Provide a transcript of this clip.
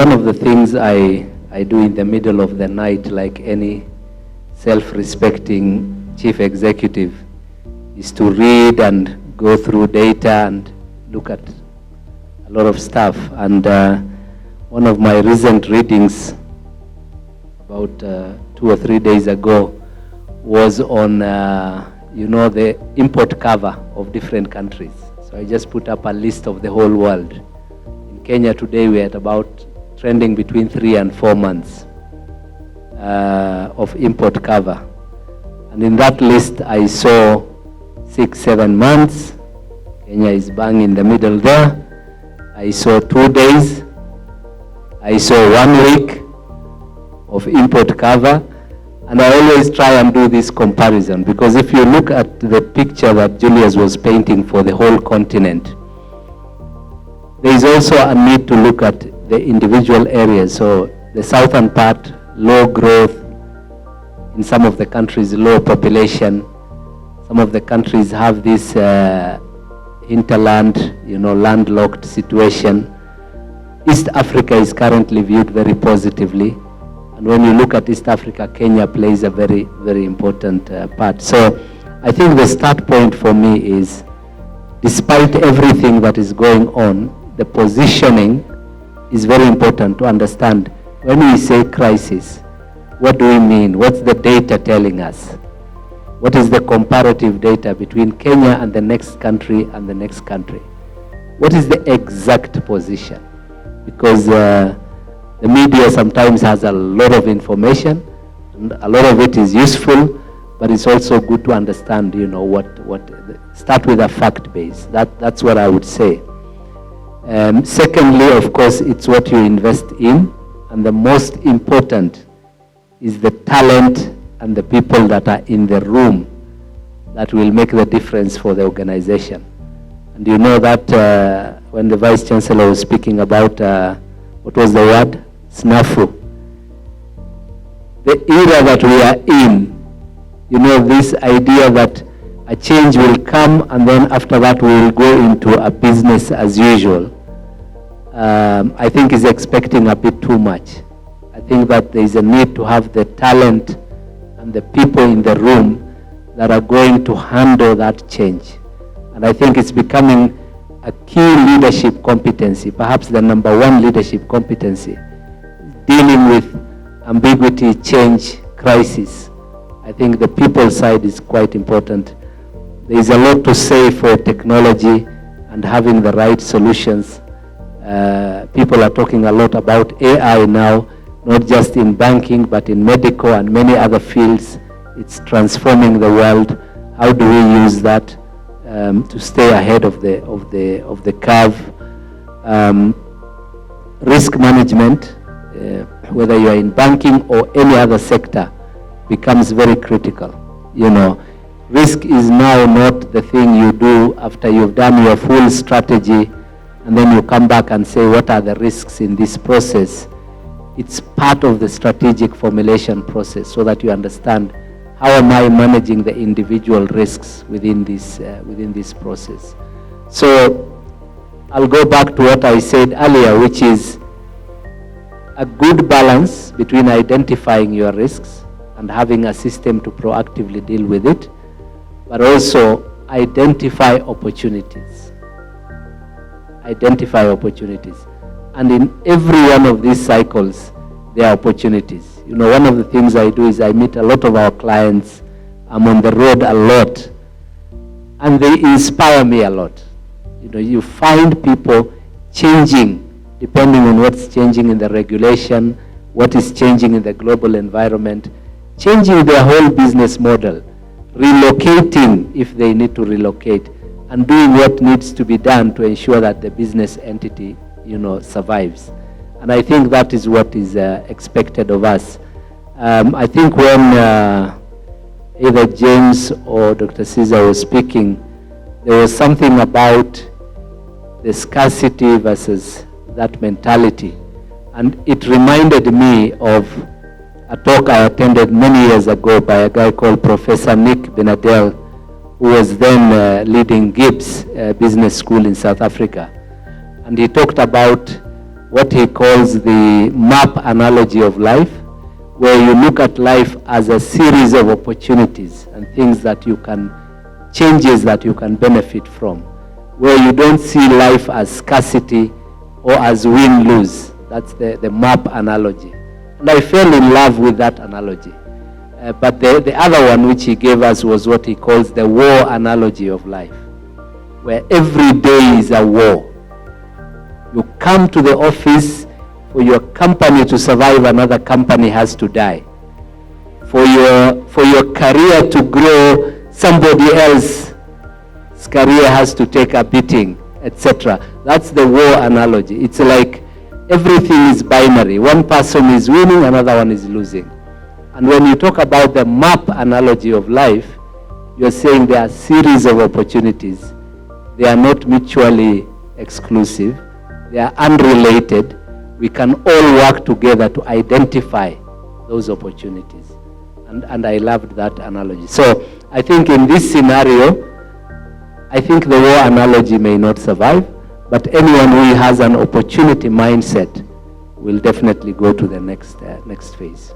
one of the things I do in the middle of the night, like any self-respecting chief executive, is to read and go through data and look at a lot of stuff. And one of my recent readings about 2 or 3 days ago was on the import cover of different countries. So I just put up a list of the whole world. In Kenya today we're at about trending between 3 and 4 months of import cover. And in that list I saw 6-7 months. Kenya is bang in the middle there. I saw 2 days. I saw 1 week of import cover. And I always try and do this comparison, because if you look at the picture that Julius was painting for the whole continent, there is also a need to look at the individual areas. So the southern part, low growth. In some of the countries, low population. Some of the countries have this hinterland, landlocked situation. East Africa is currently viewed very positively. And when you look at East Africa, Kenya plays a very, very important part. So I think the start point for me is, despite everything that is going on, the positioning is very important to understand. When we say crisis, what do we mean? What's the data telling us? What is the comparative data between Kenya and the next country and the next country? What is the exact position? Because the media sometimes has a lot of information, and a lot of it is useful, but it's also good to understand, start with a fact base. That's what I would say. Secondly, of course, it's what you invest in, and the most important is the talent and the people that are in the room that will make the difference for the organization. And you know that when the Vice Chancellor was speaking about, what was the word? Snafu. The era that we are in, this idea that a change will come and then after that we will go into a business as usual, I think is expecting a bit too much. I think that there is a need to have the talent and the people in the room that are going to handle that change. And I think it's becoming a key leadership competency, perhaps the number one leadership competency, dealing with ambiguity, change, crisis. I think the people side is quite important. There is a lot to say for technology and having the right solutions. People are talking a lot about AI now, not just in banking, but in medical and many other fields. It's transforming the world. How do we use that to stay ahead of the curve? Risk management, whether you are in banking or any other sector, becomes very critical. Risk is now not the thing you do after you've done your full strategy and then you come back and say, what are the risks in this process? It's part of the strategic formulation process, so that you understand, how am I managing the individual risks within this process? So I'll go back to what I said earlier, which is a good balance between identifying your risks and having a system to proactively deal with it, but also identify opportunities. Identify opportunities. And in every one of these cycles, there are opportunities. One of the things I do is I meet a lot of our clients. I'm on the road a lot, and they inspire me a lot. You find people changing depending on what's changing in the regulation, what is changing in the global environment, changing their whole business model, relocating if they need to relocate, and doing what needs to be done to ensure that the business entity, survives. And I think that is what is expected of us. I think when either James or Dr. Caesar was speaking, there was something about the scarcity versus that mentality. And it reminded me of a talk I attended many years ago by a guy called Professor Nick Benadel, who was then leading Gibbs Business School in South Africa. And he talked about what he calls the map analogy of life, where you look at life as a series of opportunities and things that you can, changes that you can benefit from, where you don't see life as scarcity or as win-lose. That's the map analogy. And I fell in love with that analogy. But the other one which he gave us was what he calls the war analogy of life, where every day is a war. You come to the office, for your company to survive, another company has to die. For your career to grow, somebody else's career has to take a beating, etc. That's the war analogy. It's like everything is binary. One person is winning, another one is losing. And when you talk about the map analogy of life, you're saying there are a series of opportunities. They are not mutually exclusive. They are unrelated. We can all work together to identify those opportunities. And I loved that analogy. So I think in this scenario, I think the war analogy may not survive, but anyone who has an opportunity mindset will definitely go to the next phase.